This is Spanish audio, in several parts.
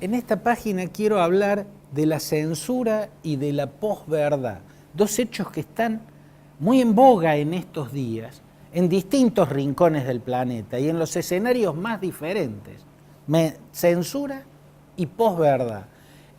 En esta página quiero hablar de la censura y de la posverdad, dos hechos que están muy en boga en estos días, en distintos rincones del planeta y en los escenarios más diferentes. Censura y posverdad.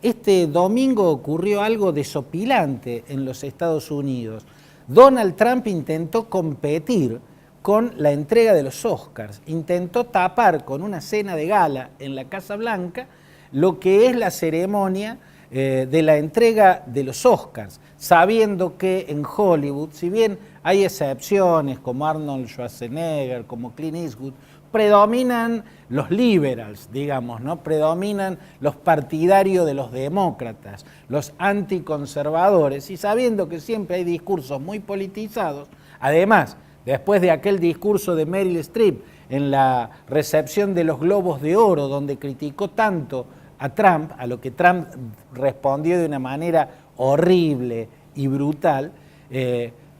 Este domingo ocurrió algo desopilante en los Estados Unidos. Donald Trump intentó competir con la entrega de los Oscars, intentó tapar con una cena de gala en la Casa Blanca lo que es la ceremonia de la entrega de los Oscars, sabiendo que en Hollywood, si bien hay excepciones como Arnold Schwarzenegger, como Clint Eastwood, predominan los liberals, digamos, ¿no? Predominan los partidarios de los demócratas, los anticonservadores, y sabiendo que siempre hay discursos muy politizados, además, después de aquel discurso de Meryl Streep en la recepción de los Globos de Oro, donde criticó tanto a Trump, a lo que Trump respondió de una manera horrible y brutal,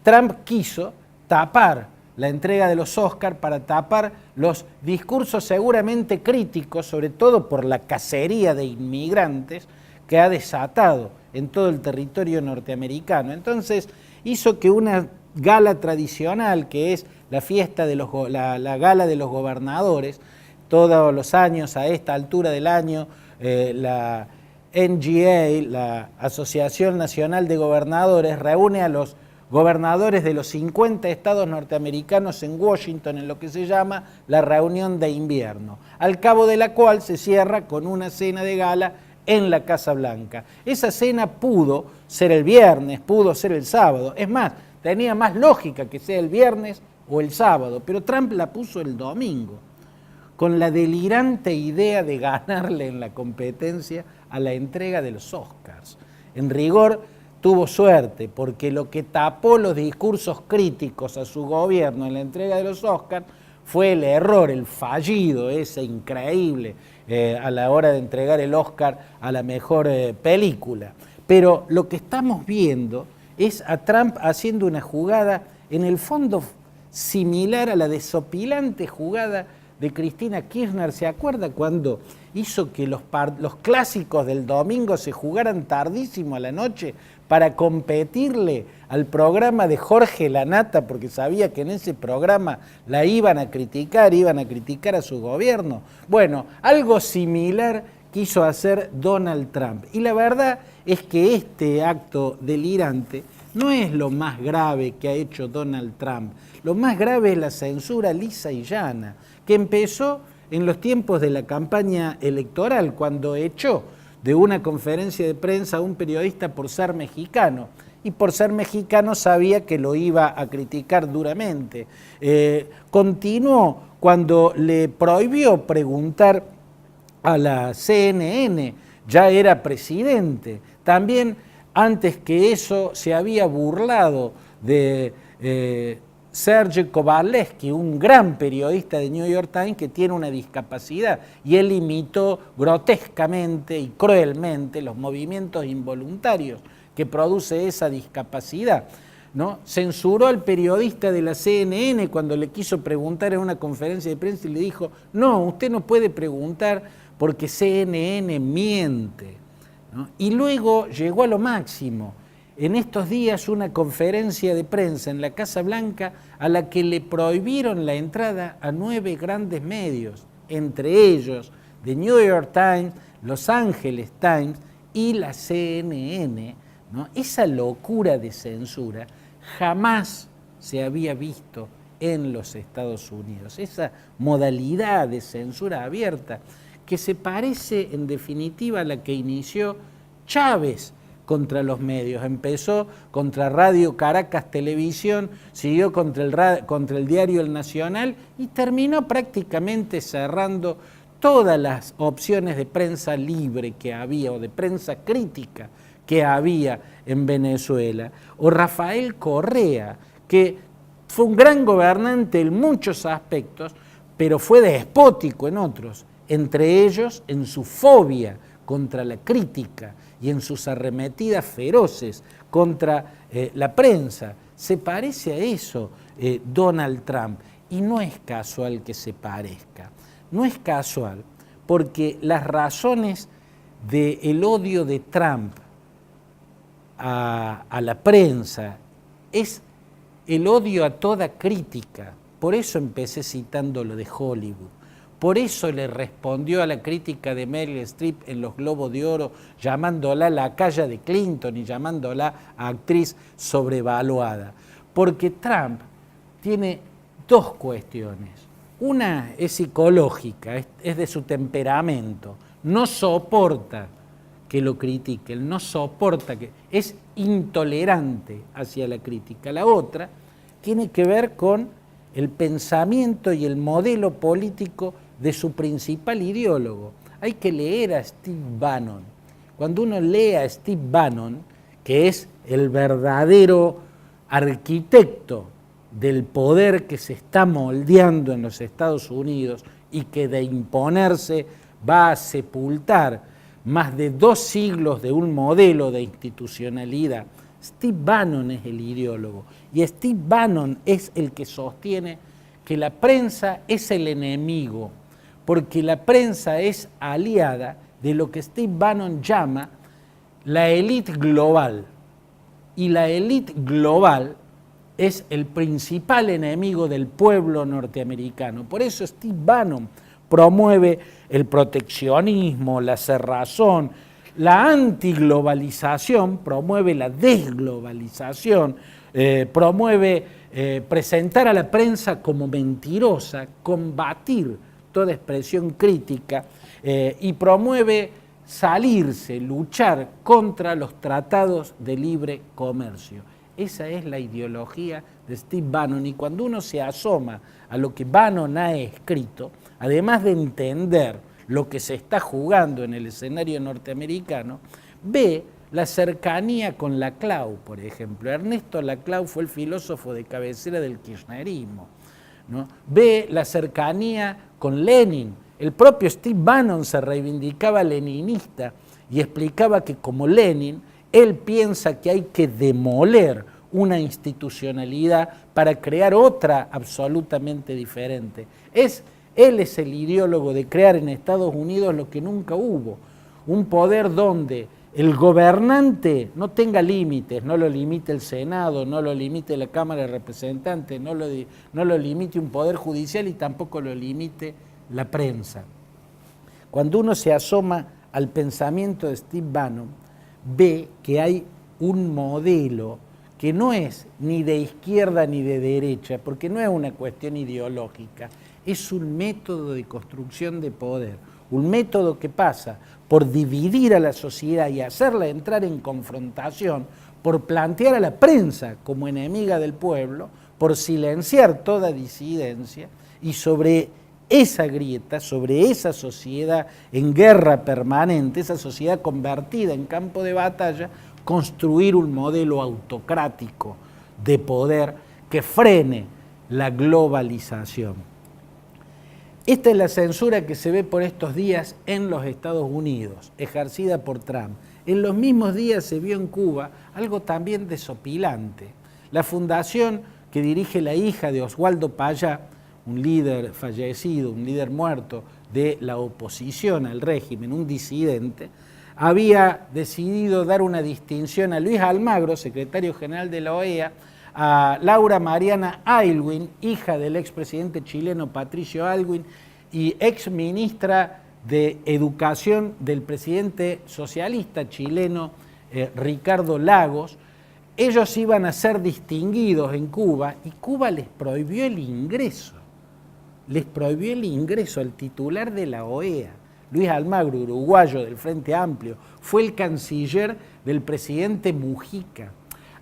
Trump quiso tapar la entrega de los Oscars para tapar los discursos seguramente críticos, sobre todo por la cacería de inmigrantes que ha desatado en todo el territorio norteamericano. Entonces hizo que una gala tradicional, que es la fiesta de la gala de los gobernadores, todos los años a esta altura del año, la NGA, la Asociación Nacional de Gobernadores, reúne a los gobernadores de los 50 estados norteamericanos en Washington, en lo que se llama la reunión de invierno, al cabo de la cual se cierra con una cena de gala en la Casa Blanca. Esa cena pudo ser el viernes, pudo ser el sábado, es más, tenía más lógica que sea el viernes o el sábado, pero Trump la puso el domingo, con la delirante idea de ganarle en la competencia a la entrega de los Oscars. En rigor, tuvo suerte, porque lo que tapó los discursos críticos a su gobierno en la entrega de los Oscars fue el error, el fallido ese increíble a la hora de entregar el Oscar a la mejor película. Pero lo que estamos viendo es a Trump haciendo una jugada, en el fondo similar a la desopilante jugada de Cristina Kirchner. ¿Se acuerda cuando hizo que los clásicos del domingo se jugaran tardísimo a la noche para competirle al programa de Jorge Lanata, porque sabía que en ese programa la iban a criticar a su gobierno? Bueno, algo similar quiso hacer Donald Trump. Y la verdad es que este acto delirante no es lo más grave que ha hecho Donald Trump. Lo más grave es la censura lisa y llana, que empezó en los tiempos de la campaña electoral, cuando echó de una conferencia de prensa a un periodista por ser mexicano, y por ser mexicano sabía que lo iba a criticar duramente. Continuó cuando le prohibió preguntar a la CNN, ya era presidente. También antes que eso se había burlado de Sergey Kovaleski, un gran periodista de New York Times que tiene una discapacidad, y él imitó grotescamente y cruelmente los movimientos involuntarios que produce esa discapacidad, ¿no? Censuró al periodista de la CNN cuando le quiso preguntar en una conferencia de prensa y le dijo: no, usted no puede preguntar porque CNN miente, ¿no? Y luego llegó a lo máximo. En estos días una conferencia de prensa en la Casa Blanca a la que le prohibieron la entrada a 9 grandes medios, entre ellos The New York Times, Los Angeles Times y la CNN, ¿no? Esa locura de censura jamás se había visto en los Estados Unidos, esa modalidad de censura abierta que se parece en definitiva a la que inició Chávez contra los medios. Empezó contra Radio Caracas Televisión, siguió contra el diario El Nacional y terminó prácticamente cerrando todas las opciones de prensa libre que había, o de prensa crítica que había en Venezuela. O Rafael Correa, que fue un gran gobernante en muchos aspectos, pero fue despótico en otros, entre ellos en su fobia contra la crítica y en sus arremetidas feroces contra la prensa. Se parece a eso Donald Trump, y no es casual que se parezca. No es casual porque las razones del odio de Trump a la prensa es el odio a toda crítica. Por eso empecé citando lo de Hollywood. Por eso le respondió a la crítica de Meryl Streep en los Globos de Oro, llamándola lacaya de Clinton y llamándola actriz sobrevaluada. Porque Trump tiene dos cuestiones. Una es psicológica, es de su temperamento. No soporta que lo critiquen, no soporta que... es intolerante hacia la crítica. La otra tiene que ver con el pensamiento y el modelo político de su principal ideólogo. Hay que leer a Steve Bannon. Cuando uno lee a Steve Bannon, que es el verdadero arquitecto del poder que se está moldeando en los Estados Unidos y que de imponerse va a sepultar más de 2 siglos de un modelo de institucionalidad, Steve Bannon es el ideólogo y Steve Bannon es el que sostiene que la prensa es el enemigo, porque la prensa es aliada de lo que Steve Bannon llama la élite global. Y la élite global es el principal enemigo del pueblo norteamericano. Por eso Steve Bannon promueve el proteccionismo, la cerrazón, la antiglobalización, promueve la desglobalización, promueve presentar a la prensa como mentirosa, combatir toda expresión crítica y promueve salirse, luchar contra los tratados de libre comercio. Esa es la ideología de Steve Bannon y cuando uno se asoma a lo que Bannon ha escrito, además de entender lo que se está jugando en el escenario norteamericano, ve la cercanía con Laclau, por ejemplo. Ernesto Laclau fue el filósofo de cabecera del kirchnerismo, ¿no? Ve la cercanía con Lenin. El propio Steve Bannon se reivindicaba leninista y explicaba que como Lenin, él piensa que hay que demoler una institucionalidad para crear otra absolutamente diferente. Él es el ideólogo de crear en Estados Unidos lo que nunca hubo, un poder donde el gobernante no tenga límites, no lo limite el Senado, no lo limite la Cámara de Representantes, no lo limite un poder judicial y tampoco lo limite la prensa. Cuando uno se asoma al pensamiento de Steve Bannon, ve que hay un modelo que no es ni de izquierda ni de derecha, porque no es una cuestión ideológica, es un método de construcción de poder, un método que pasa por dividir a la sociedad y hacerla entrar en confrontación, por plantear a la prensa como enemiga del pueblo, por silenciar toda disidencia y sobre esa grieta, sobre esa sociedad en guerra permanente, esa sociedad convertida en campo de batalla, construir un modelo autocrático de poder que frene la globalización. Esta es la censura que se ve por estos días en los Estados Unidos, ejercida por Trump. En los mismos días se vio en Cuba algo también desopilante. La fundación que dirige la hija de Oswaldo Payá, un líder fallecido, un líder muerto de la oposición al régimen, un disidente, había decidido dar una distinción a Luis Almagro, secretario general de la OEA, a Laura Mariana Aylwin, hija del expresidente chileno Patricio Aylwin y exministra de Educación del presidente socialista chileno Ricardo Lagos. Ellos iban a ser distinguidos en Cuba y Cuba les prohibió el ingreso. Les prohibió el ingreso al titular de la OEA. Luis Almagro, uruguayo del Frente Amplio, fue el canciller del presidente Mujica.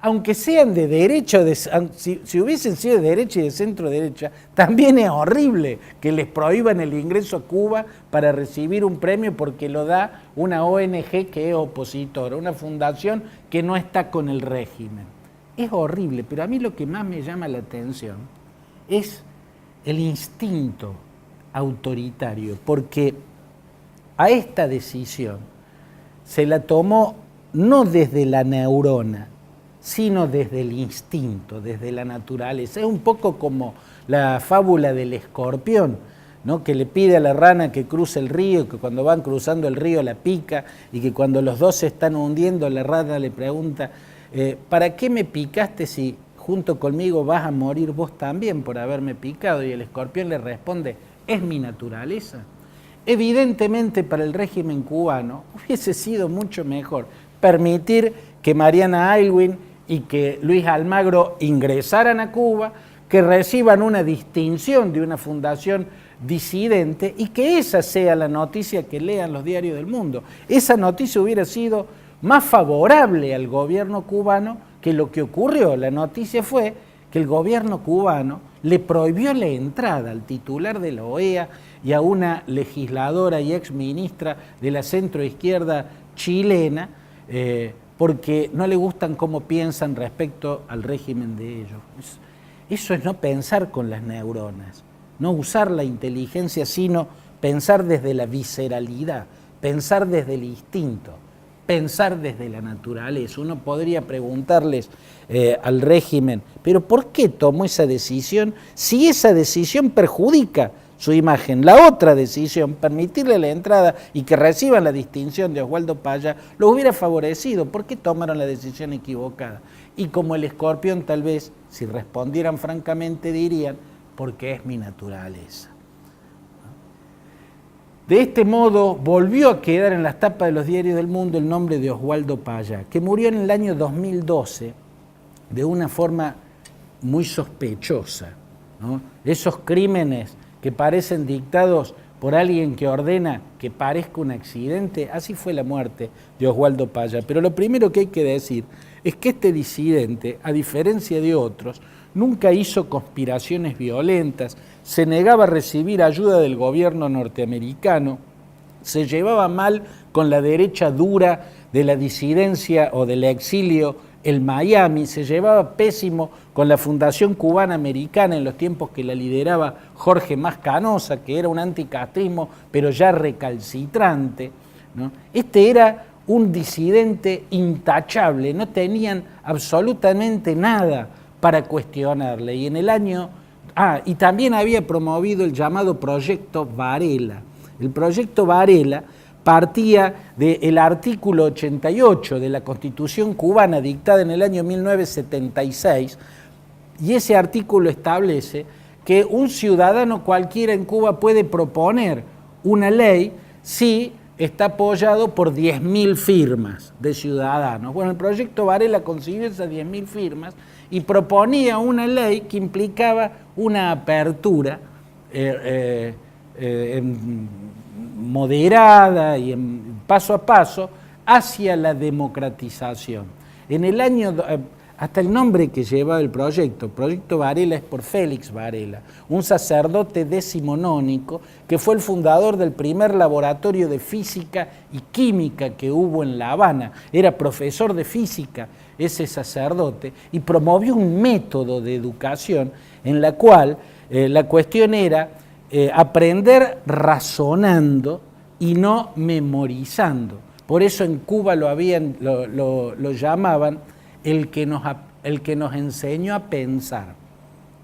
Aunque sean de derecha, si hubiesen sido de derecha y de centro derecha, también es horrible que les prohíban el ingreso a Cuba para recibir un premio porque lo da una ONG que es opositora, una fundación que no está con el régimen. Es horrible, pero a mí lo que más me llama la atención es el instinto autoritario, porque a esta decisión se la tomó no desde la neurona, sino desde el instinto, desde la naturaleza. Es un poco como la fábula del escorpión, ¿no? Que le pide a la rana que cruce el río, que cuando van cruzando el río la pica, y que cuando los dos se están hundiendo, la rana le pregunta, ¿para qué me picaste si junto conmigo vas a morir vos también por haberme picado? Y el escorpión le responde, es mi naturaleza. Evidentemente para el régimen cubano hubiese sido mucho mejor permitir que Mariana Aylwin y que Luis Almagro ingresaran a Cuba, que reciban una distinción de una fundación disidente y que esa sea la noticia que lean los diarios del mundo. Esa noticia hubiera sido más favorable al gobierno cubano que lo que ocurrió. La noticia fue que el gobierno cubano le prohibió la entrada al titular de la OEA y a una legisladora y exministra de la centroizquierda chilena, porque no le gustan cómo piensan respecto al régimen de ellos. Eso es no pensar con las neuronas, no usar la inteligencia, sino pensar desde la visceralidad, pensar desde el instinto, pensar desde la naturaleza. Uno podría preguntarles al régimen, ¿pero por qué tomó esa decisión si esa decisión perjudica su imagen? La otra decisión, permitirle la entrada y que reciban la distinción de Oswaldo Paya, lo hubiera favorecido. ¿Por qué tomaron la decisión equivocada? Y como el escorpión, tal vez, si respondieran francamente, dirían, porque es mi naturaleza. De este modo, volvió a quedar en las tapas de los diarios del mundo el nombre de Oswaldo Paya, que murió en el año 2012 de una forma muy sospechosa, ¿no? Esos crímenes que parecen dictados por alguien que ordena que parezca un accidente, así fue la muerte de Oswaldo Paya. Pero lo primero que hay que decir es que este disidente, a diferencia de otros, nunca hizo conspiraciones violentas, se negaba a recibir ayuda del gobierno norteamericano, se llevaba mal con la derecha dura de la disidencia o del exilio en Miami, se llevaba pésimo con la Fundación Cubana Americana en los tiempos que la lideraba Jorge Mas Canosa, que era un anticastrismo pero ya recalcitrante, ¿no? Este era un disidente intachable, no tenían absolutamente nada para cuestionarle. Y en el año... y también había promovido el llamado Proyecto Varela. El Proyecto Varela partía del artículo 88 de la Constitución cubana dictada en el año 1976, y ese artículo establece que un ciudadano cualquiera en Cuba puede proponer una ley si está apoyado por 10.000 firmas de ciudadanos. Bueno, el Proyecto Varela consiguió esas 10.000 firmas y proponía una ley que implicaba una apertura moderada y paso a paso hacia la democratización. En el año, hasta el nombre que lleva el Proyecto Varela es por Félix Varela, un sacerdote decimonónico que fue el fundador del primer laboratorio de física y química que hubo en La Habana. Era profesor de física ese sacerdote y promovió un método de educación en la cual la cuestión era aprender razonando y no memorizando. Por eso en Cuba lo llamaban el que nos enseñó a pensar,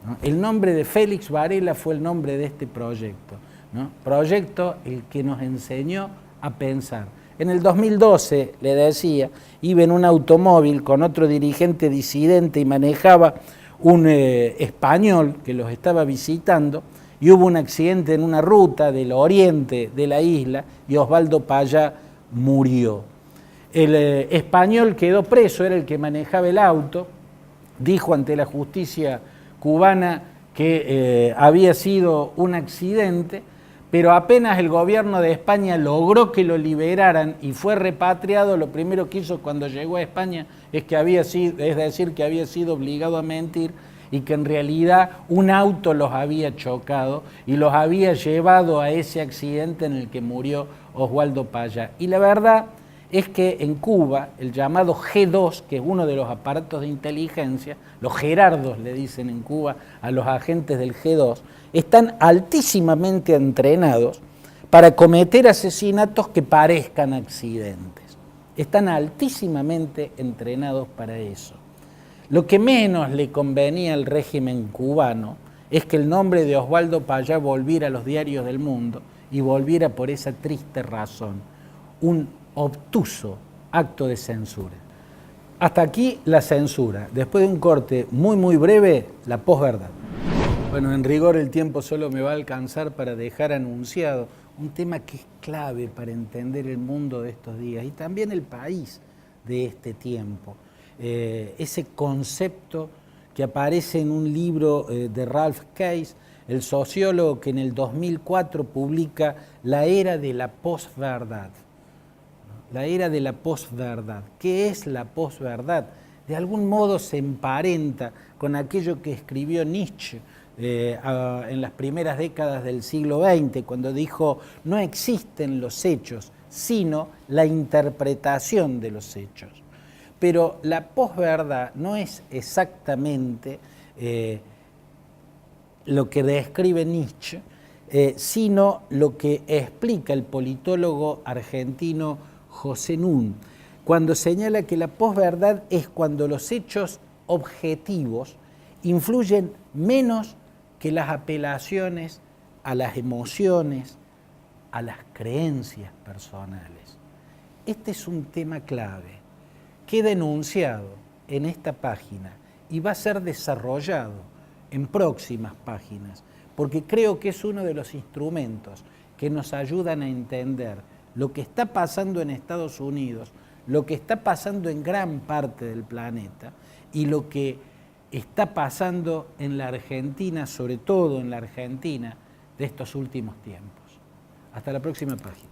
¿no? El nombre de Félix Varela fue el nombre de este proyecto, ¿no? Proyecto el que nos enseñó a pensar. En el 2012, le decía, iba en un automóvil con otro dirigente disidente y manejaba un español que los estaba visitando, y hubo un accidente en una ruta del oriente de la isla y Oswaldo Paya murió. El español quedó preso, era el que manejaba el auto, dijo ante la justicia cubana que había sido un accidente, pero apenas el gobierno de España logró que lo liberaran y fue repatriado, lo primero que hizo cuando llegó a España es decir que había sido obligado a mentir y que en realidad un auto los había chocado y los había llevado a ese accidente en el que murió Oswaldo Paya. Y la verdad es que en Cuba, el llamado G2, que es uno de los aparatos de inteligencia, los Gerardos le dicen en Cuba a los agentes del G2, están altísimamente entrenados para cometer asesinatos que parezcan accidentes. Están altísimamente entrenados para eso. Lo que menos le convenía al régimen cubano es que el nombre de Osvaldo Payá volviera a los diarios del mundo y volviera por esa triste razón, un obtuso acto de censura. Hasta aquí la censura. Después de un corte muy breve, la posverdad. Bueno, en rigor el tiempo solo me va a alcanzar para dejar anunciado un tema que es clave para entender el mundo de estos días y también el país de este tiempo. Ese concepto que aparece en un libro de Ralph Keyes, el sociólogo que en el 2004 publica La era de la posverdad. La era de la posverdad. ¿Qué es la posverdad? De algún modo se emparenta con aquello que escribió Nietzsche en las primeras décadas del siglo XX, cuando dijo: no existen los hechos, sino la interpretación de los hechos. Pero la posverdad no es exactamente lo que describe Nietzsche, sino lo que explica el politólogo argentino José Nun, cuando señala que la posverdad es cuando los hechos objetivos influyen menos que las apelaciones a las emociones, a las creencias personales. Este es un tema clave. Queda enunciado en esta página y va a ser desarrollado en próximas páginas, porque creo que es uno de los instrumentos que nos ayudan a entender lo que está pasando en Estados Unidos, lo que está pasando en gran parte del planeta y lo que está pasando en la Argentina, sobre todo en la Argentina de estos últimos tiempos. Hasta la próxima página.